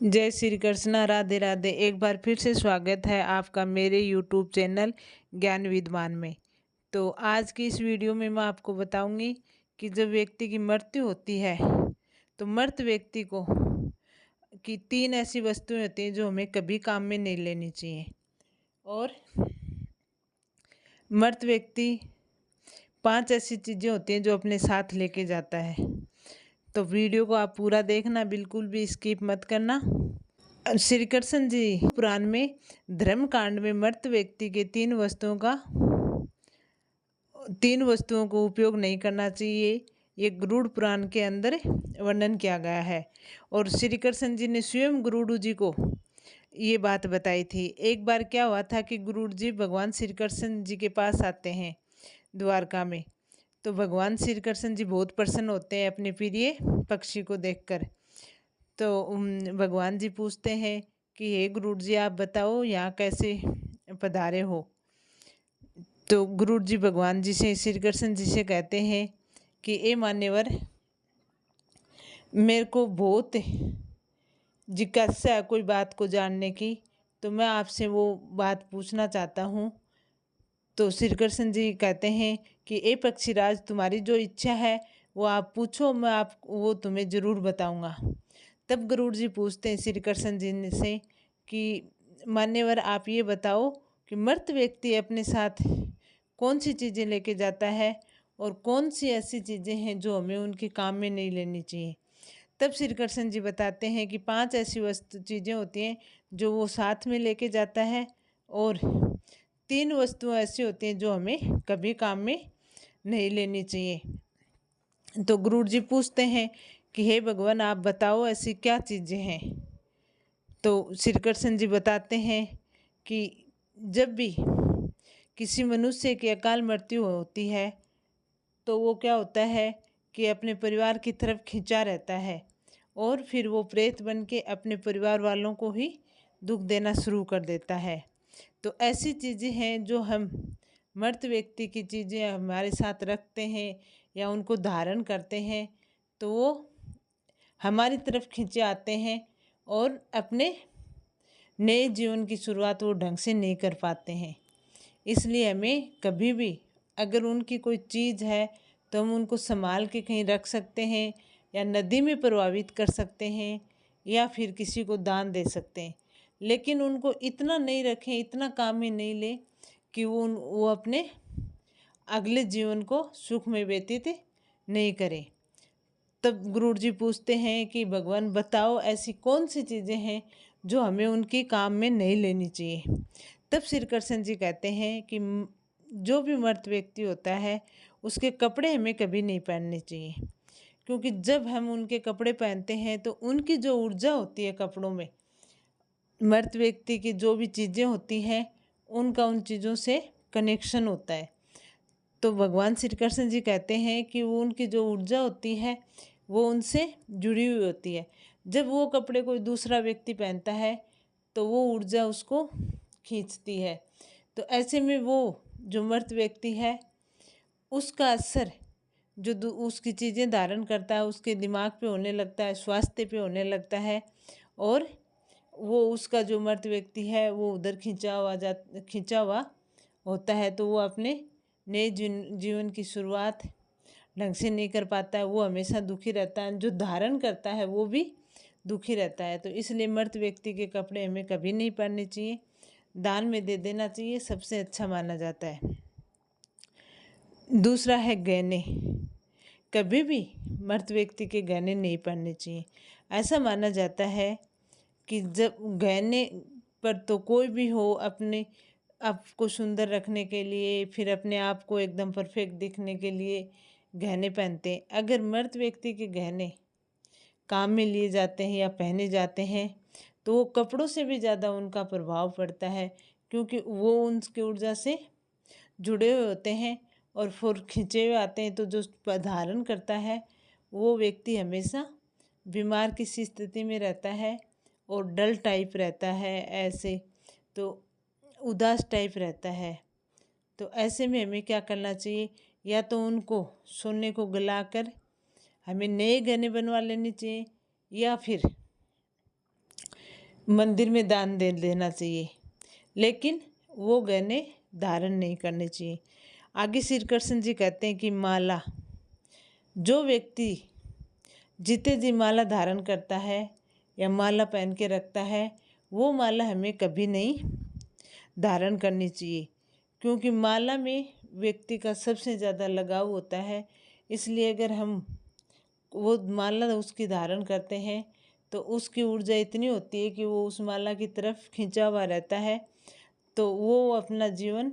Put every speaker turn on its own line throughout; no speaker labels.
जय श्री कृष्णा, राधे राधे। एक बार फिर से स्वागत है आपका मेरे यूट्यूब चैनल ज्ञान विद्वान में। तो आज की इस वीडियो में मैं आपको बताऊंगी कि जब व्यक्ति की मृत्यु होती है तो मृत व्यक्ति को की 3 ऐसी वस्तुएं होती हैं जो हमें कभी काम में नहीं लेनी चाहिए। और मृत व्यक्ति 5 ऐसी चीज़ें होती हैं जो अपने साथ लेके जाता है। तो वीडियो को आप पूरा देखना, बिल्कुल भी स्किप मत करना। श्री कृष्ण जी पुराण में धर्म कांड में मृत व्यक्ति के 3 वस्तुओं को उपयोग नहीं करना चाहिए, ये गरुड़ पुराण के अंदर वर्णन किया गया है। और श्री कृष्ण जी ने स्वयं गरुड़ जी को ये बात बताई थी। एक बार क्या हुआ था कि गरुड़ जी भगवान श्री कृष्ण जी के पास आते हैं द्वारका में। तो भगवान श्री कृष्ण जी बहुत प्रसन्न होते हैं अपने प्रिय पक्षी को देखकर। तो भगवान जी पूछते हैं कि हे गरुड़ जी, आप बताओ यहाँ कैसे पधारे हो। तो गरुड़ जी भगवान जी से, श्री कृष्ण जी से कहते हैं कि ए मान्यवर, मेरे को बहुत जिज्ञासा है कोई बात को जानने की, तो मैं आपसे वो बात पूछना चाहता हूँ। तो श्री कृष्ण जी कहते हैं कि ए पक्षीराज, तुम्हारी जो इच्छा है वो आप पूछो, मैं आप वो तुम्हें ज़रूर बताऊँगा। तब गरुड़ जी पूछते हैं श्री कृष्ण जी से कि मान्यवर, आप ये बताओ कि मृत व्यक्ति अपने साथ कौन सी चीज़ें लेके जाता है और कौन सी ऐसी चीज़ें हैं जो हमें उनके काम में नहीं लेनी चाहिए। तब श्री कृष्ण जी बताते हैं कि 5 ऐसी चीज़ें होती हैं जो वो साथ में लेके जाता है, और 3 वस्तुएं ऐसी होती हैं जो हमें कभी काम में नहीं लेनी चाहिए। तो गरुड़ जी पूछते हैं कि हे भगवान, आप बताओ ऐसी क्या चीज़ें हैं। तो श्री कृष्ण जी बताते हैं कि जब भी किसी मनुष्य की अकाल मृत्यु होती है तो वो क्या होता है कि अपने परिवार की तरफ खिंचा रहता है, और फिर वो प्रेत बन के अपने परिवार वालों को ही दुख देना शुरू कर देता है। तो ऐसी चीज़ें हैं जो हम मृत व्यक्ति की चीज़ें हमारे साथ रखते हैं या उनको धारण करते हैं, तो वो हमारी तरफ खींचे आते हैं और अपने नए जीवन की शुरुआत वो ढंग से नहीं कर पाते हैं। इसलिए हमें कभी भी अगर उनकी कोई चीज़ है तो हम उनको संभाल के कहीं रख सकते हैं, या नदी में प्रवाहित कर सकते हैं, या फिर किसी को दान दे सकते हैं। लेकिन उनको इतना नहीं रखें, इतना काम में नहीं लें कि वो अपने अगले जीवन को सुख में व्यतीत नहीं करें। तब गरुड़ जी पूछते हैं कि भगवान बताओ ऐसी कौन सी चीज़ें हैं जो हमें उनकी काम में नहीं लेनी चाहिए। तब श्री कृष्ण जी कहते हैं कि जो भी मृत व्यक्ति होता है उसके कपड़े हमें कभी नहीं पहनने चाहिए, क्योंकि जब हम उनके कपड़े पहनते हैं तो उनकी जो ऊर्जा होती है कपड़ों में, मृत व्यक्ति की जो भी चीज़ें होती हैं उनका उन चीज़ों से कनेक्शन होता है। तो भगवान श्री कृष्ण जी कहते हैं कि वो उनकी जो ऊर्जा होती है वो उनसे जुड़ी हुई होती है। जब वो कपड़े कोई दूसरा व्यक्ति पहनता है तो वो ऊर्जा उसको खींचती है। तो ऐसे में वो जो मृत व्यक्ति है उसका असर जो उसकी चीज़ें धारण करता है उसके दिमाग पे होने लगता है, स्वास्थ्य पे होने लगता है, और वो उसका जो मृत व्यक्ति है वो उधर खिंचा हुआ होता है। तो वो अपने नए जीवन की शुरुआत ढंग से नहीं कर पाता है, वो हमेशा दुखी रहता है। जो धारण करता है वो भी दुखी रहता है। तो इसलिए मृत व्यक्ति के कपड़े हमें कभी नहीं पहनने चाहिए, दान में दे देना चाहिए, सबसे अच्छा माना जाता है। दूसरा है गहने। कभी भी मृत व्यक्ति के गहने नहीं पहनने चाहिए। ऐसा माना जाता है कि जब गहने पर तो कोई भी हो अपने आपको सुंदर रखने के लिए, फिर अपने आप को एकदम परफेक्ट दिखने के लिए गहने पहनते हैं। अगर मृत व्यक्ति के गहने काम में लिए जाते हैं या पहने जाते हैं तो वो कपड़ों से भी ज़्यादा उनका प्रभाव पड़ता है, क्योंकि वो उनकी ऊर्जा से जुड़े हुए होते हैं और फिर खिंचे हुए आते हैं। तो जो धारण करता है वो व्यक्ति हमेशा बीमार की सी स्थिति में रहता है और डल टाइप रहता है, ऐसे तो उदास टाइप रहता है। तो ऐसे में हमें क्या करना चाहिए, या तो उनको सोने को गलाकर हमें नए गहने बनवा लेने चाहिए, या फिर मंदिर में दान दे देना चाहिए, लेकिन वो गहने धारण नहीं करने चाहिए। आगे श्री कृष्ण जी कहते हैं कि माला, जो व्यक्ति जीते जी माला धारण करता है या माला पहन के रखता है, वो माला हमें कभी नहीं धारण करनी चाहिए, क्योंकि माला में व्यक्ति का सबसे ज़्यादा लगाव होता है। इसलिए अगर हम वो माला उसकी धारण करते हैं तो उसकी ऊर्जा इतनी होती है कि वो उस माला की तरफ खिंचा हुआ रहता है, तो वो अपना जीवन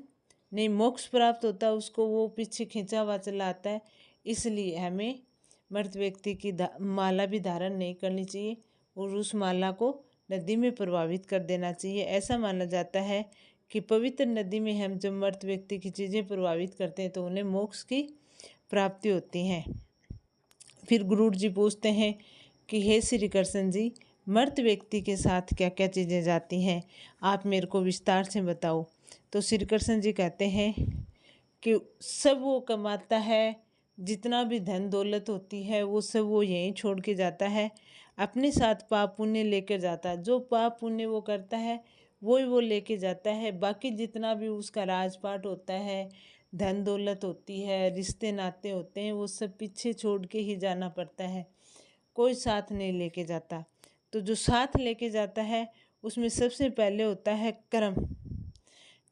नहीं मोक्ष प्राप्त होता उसको, वो पीछे खिंचा हुआ चला आता है। इसलिए हमें मृत व्यक्ति की माला भी धारण नहीं करनी चाहिए और उस माला को नदी में प्रवाहित कर देना चाहिए। ऐसा माना जाता है कि पवित्र नदी में हम जब मृत व्यक्ति की चीज़ें प्रवाहित करते हैं तो उन्हें मोक्ष की प्राप्ति होती है। फिर गुरु जी पूछते हैं कि हे श्री कृष्ण जी, मृत व्यक्ति के साथ क्या क्या चीज़ें जाती हैं, आप मेरे को विस्तार से बताओ। तो श्री कृष्ण जी कहते हैं कि सब वो कमाता है, जितना भी धन दौलत होती है वो सब वो यहीं छोड़ के जाता है, अपने साथ पाप पुण्य लेकर जाता है। जो पाप पुण्य वो करता है वो लेके जाता है। बाकी जितना भी उसका राजपाट होता है, धन दौलत होती है, रिश्ते नाते होते हैं, वो सब पीछे छोड़ के ही जाना पड़ता है, कोई साथ नहीं लेके जाता। तो जो साथ लेके जाता है उसमें सबसे पहले होता है कर्म,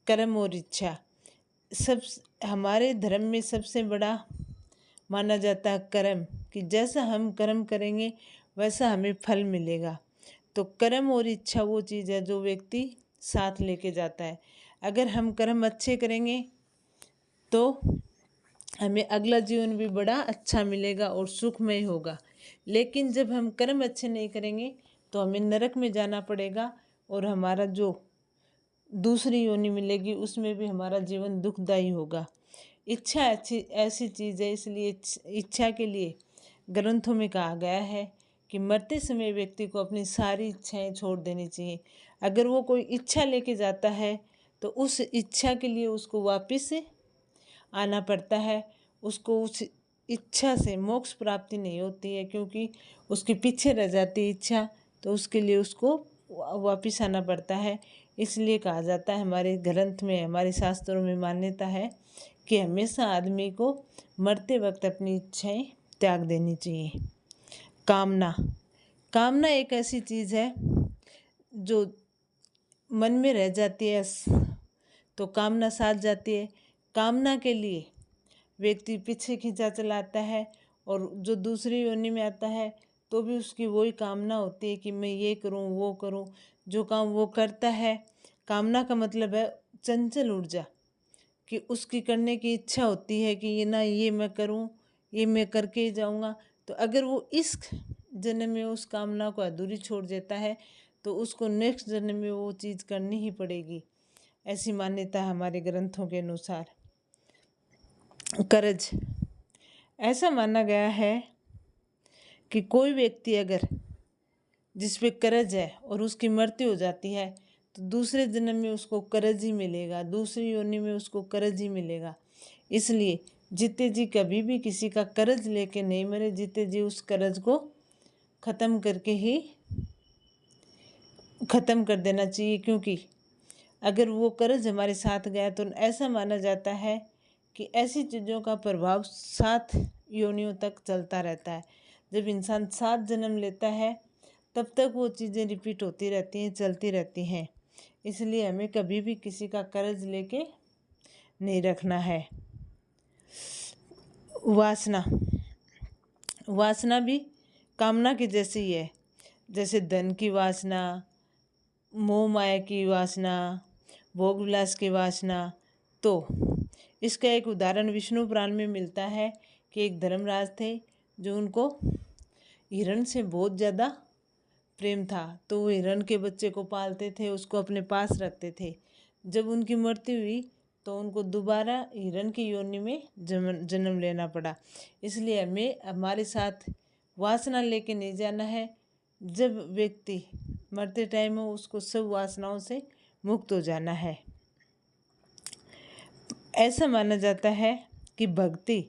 कर्म और इच्छा। सब हमारे धर्म में सबसे बड़ा माना जाता है कर्म, कि जैसा हम कर्म करेंगे वैसा हमें फल मिलेगा। तो कर्म और इच्छा वो चीज़ है जो व्यक्ति साथ लेके जाता है। अगर हम कर्म अच्छे करेंगे तो हमें अगला जीवन भी बड़ा अच्छा मिलेगा और सुखमय होगा। लेकिन जब हम कर्म अच्छे नहीं करेंगे तो हमें नरक में जाना पड़ेगा और हमारा जो दूसरी योनि मिलेगी उसमें भी हमारा जीवन दुखदायी होगा। इच्छा ऐसी चीज़ है, इसलिए इच्छा के लिए ग्रंथों में कहा गया है कि मरते समय व्यक्ति को अपनी सारी इच्छाएं छोड़ देनी चाहिए। अगर वो कोई इच्छा लेके जाता है तो उस इच्छा के लिए उसको वापस आना पड़ता है, उसको उस इच्छा से मोक्ष प्राप्ति नहीं होती है, क्योंकि उसके पीछे रह जाती है इच्छा, तो उसके लिए उसको वापस आना पड़ता है। इसलिए कहा जाता है, हमारे ग्रंथ में, हमारे शास्त्रों में मान्यता है कि हमेशा आदमी को मरते वक्त अपनी इच्छाएं त्याग देनी चाहिए। कामना, कामना एक ऐसी चीज़ है जो मन में रह जाती है तो कामना साथ जाती है। कामना के लिए व्यक्ति पीछे खींचा चलाता है और जो दूसरी योनि में आता है तो भी उसकी वही कामना होती है कि मैं ये करूं वो करूं, जो काम वो करता है। कामना का मतलब है चंचल ऊर्जा, कि उसकी करने की इच्छा होती है कि ये ना ये मैं करूं, ये मैं करके ही जाऊंगा। तो अगर वो इस जन्म में उस कामना को अधूरी छोड़ देता है तो उसको नेक्स्ट जन्म में वो चीज़ करनी ही पड़ेगी, ऐसी मान्यता है हमारे ग्रंथों के अनुसार। कर्ज, ऐसा माना गया है कि कोई व्यक्ति अगर जिस पे कर्ज है और उसकी मृत्यु हो जाती है तो दूसरे जन्म में उसको कर्ज ही मिलेगा, दूसरी योनि में उसको कर्ज ही मिलेगा। इसलिए जीते जी कभी भी किसी का कर्ज लेके नहीं मरे, जीते जी उस कर्ज को ख़त्म करके ही ख़त्म कर देना चाहिए। क्योंकि अगर वो कर्ज हमारे साथ गया तो ऐसा माना जाता है कि ऐसी चीज़ों का प्रभाव 7 योनियों तक चलता रहता है। जब इंसान 7 जन्म लेता है तब तक वो चीज़ें रिपीट होती रहती हैं, चलती रहती हैं। इसलिए हमें कभी भी किसी का कर्ज लेके नहीं रखना है। वासना, वासना भी कामना की जैसी ही है, जैसे धन की वासना, मोह माया की वासना, भोग विलास की वासना। तो इसका एक उदाहरण विष्णु पुराण में मिलता है कि एक धर्मराज थे जो उनको हिरण से बहुत ज़्यादा प्रेम था, तो वो हिरण के बच्चे को पालते थे, उसको अपने पास रखते थे। जब उनकी मृत्यु हुई तो उनको दोबारा हिरण की योनि में जन्म लेना पड़ा। इसलिए हमें हमारे साथ वासना लेके नहीं जाना है। जब व्यक्ति मरते टाइम हो उसको सब वासनाओं से मुक्त हो जाना है। ऐसा माना जाता है कि भक्ति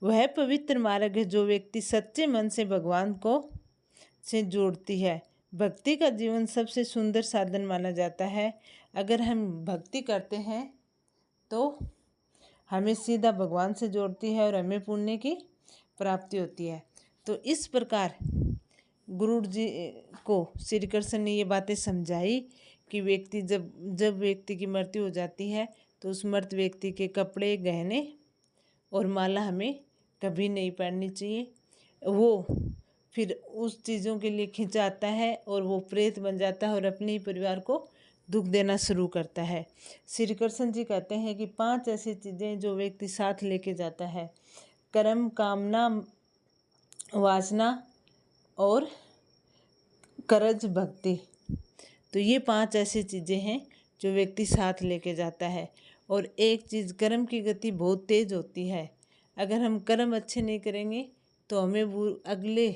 वह पवित्र मार्ग है जो व्यक्ति सच्चे मन से भगवान को से जोड़ती है। भक्ति का जीवन सबसे सुंदर साधन माना जाता है। अगर हम भक्ति करते हैं तो हमें सीधा भगवान से जोड़ती है और हमें पुण्य की प्राप्ति होती है। तो इस प्रकार गुरु जी को श्री कृष्ण ने ये बातें समझाई कि व्यक्ति जब व्यक्ति की मृत्यु हो जाती है तो उस मृत व्यक्ति के कपड़े, गहने और माला हमें कभी नहीं पहननी चाहिए। वो फिर उस चीज़ों के लिए खिंचाता है और वो प्रेत बन जाता है और अपने ही परिवार को दुख देना शुरू करता है। श्री कृष्ण जी कहते हैं कि 5 ऐसी चीज़ें जो व्यक्ति साथ लेके जाता है: कर्म, कामना, वासना और करज, भक्ति। तो ये 5 ऐसी चीज़ें हैं जो व्यक्ति साथ लेके जाता है। और एक चीज़, कर्म की गति बहुत तेज़ होती है। अगर हम कर्म अच्छे नहीं करेंगे तो हमें अगले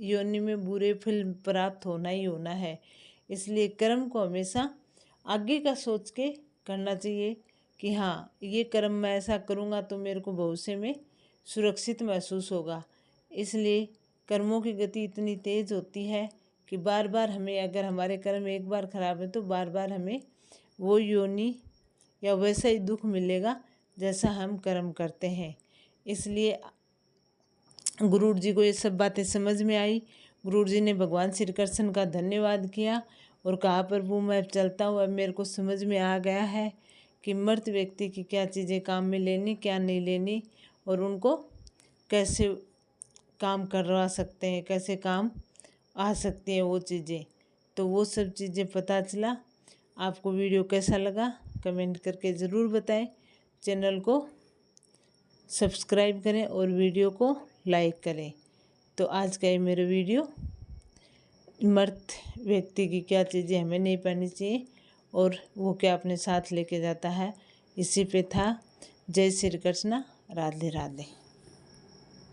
योनि में बुरे फल प्राप्त होना ही होना है। इसलिए कर्म को हमेशा आगे का सोच के करना चाहिए कि हाँ, ये कर्म मैं ऐसा करूँगा तो मेरे को भविष्य में सुरक्षित महसूस होगा। इसलिए कर्मों की गति इतनी तेज़ होती है कि बार बार हमें, अगर हमारे कर्म एक बार खराब है तो बार बार हमें वो योनि या वैसा ही दुख मिलेगा जैसा हम कर्म करते हैं। इसलिए गुरु जी को ये सब बातें समझ में आई। गुरु जी ने भगवान श्री कृष्ण का धन्यवाद किया और कहा, प्रभु मैं चलता हूँ, अब मेरे को समझ में आ गया है कि मृत व्यक्ति की क्या चीज़ें काम में लेनी, क्या नहीं लेनी, और उनको कैसे काम करवा सकते हैं, कैसे काम आ सकती हैं वो चीज़ें। तो वो सब चीज़ें पता चला। आपको वीडियो कैसा लगा कमेंट करके ज़रूर बताएं। चैनल को सब्सक्राइब करें और वीडियो को लाइक करें। तो आज का ये मेरा वीडियो मृत व्यक्ति की क्या चीज़ें हमें नहीं पहननी चाहिए और वो क्या अपने साथ लेके जाता है, इसी पे था। जय श्री कृष्ण, राधे राधे।